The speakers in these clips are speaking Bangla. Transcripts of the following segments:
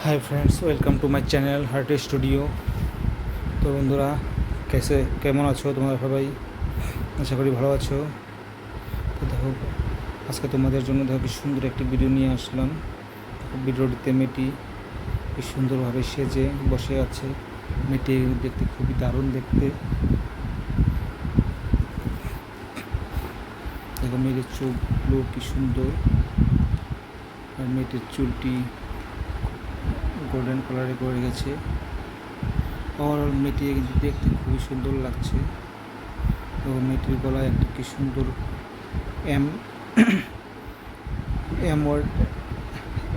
Hi friends, welcome to my channel heart studio. तो बंधुरा केमन आछो तुम्हारा सबाई? आशा करी भालो आछो। तो देखो आज के तुम्हारे जन्य देखो कि सुंदर एक भिडियो निये आसलाम। भिडियोटिते मेয়েটি কি সুন্দরভাবে সেজে বসে আছে। মেয়েটি দেখতে খুবই দারুণ দেখতে। দেখো মেয়েটির চোখগুলো কি সুন্দর, আর মেয়েটির চুলটি গোল্ডেন কালারে করে গেছে। ওভারঅল মেয়েটি দেখতে খুবই সুন্দর লাগছে। তো মেয়েটির গলায় একটা কি সুন্দর M M word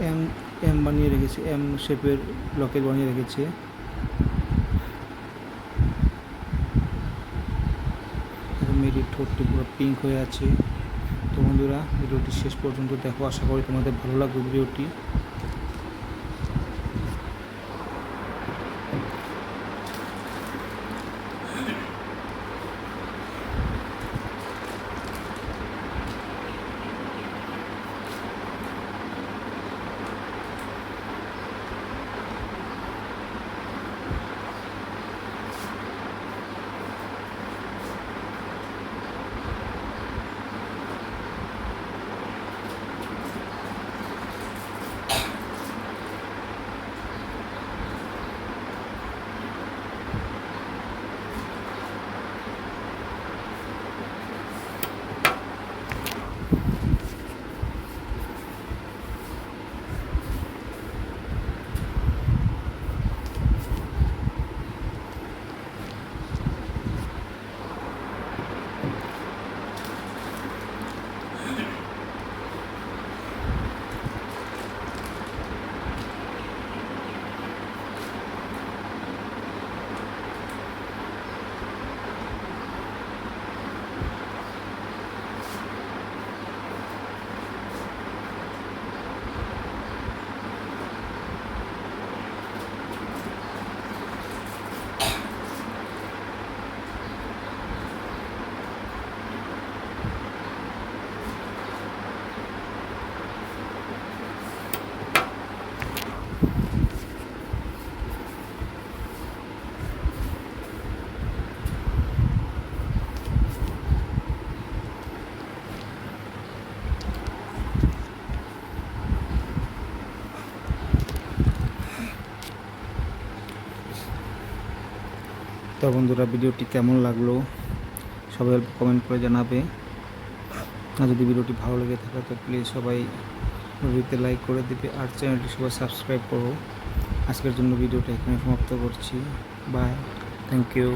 M M বানিয়ে রেখেছে, এম শেপের লকেট বানিয়ে রেখেছে। মেয়েটির ঠোঁটটি পুরো পিঙ্ক হয়ে আছে। তো বন্ধুরা, ভিডিওটি শেষ পর্যন্ত দেখো, আশা করি তোমাদের ভালো লাগবে ভিডিওটি। তো বন্ধুরা, ভিডিওটি কেমন লাগলো সবাই অল্প কমেন্ট করে জানাবে। আর যদি ভিডিওটি ভালো লেগে থাকে তো প্লিজ সবাই ভিডিওতে লাইক করে দিবে, আর চ্যানেলটি সবাই সাবস্ক্রাইব করো। আজকের জন্য ভিডিওটা এখানে সমাপ্ত করছি। Bye, thank you.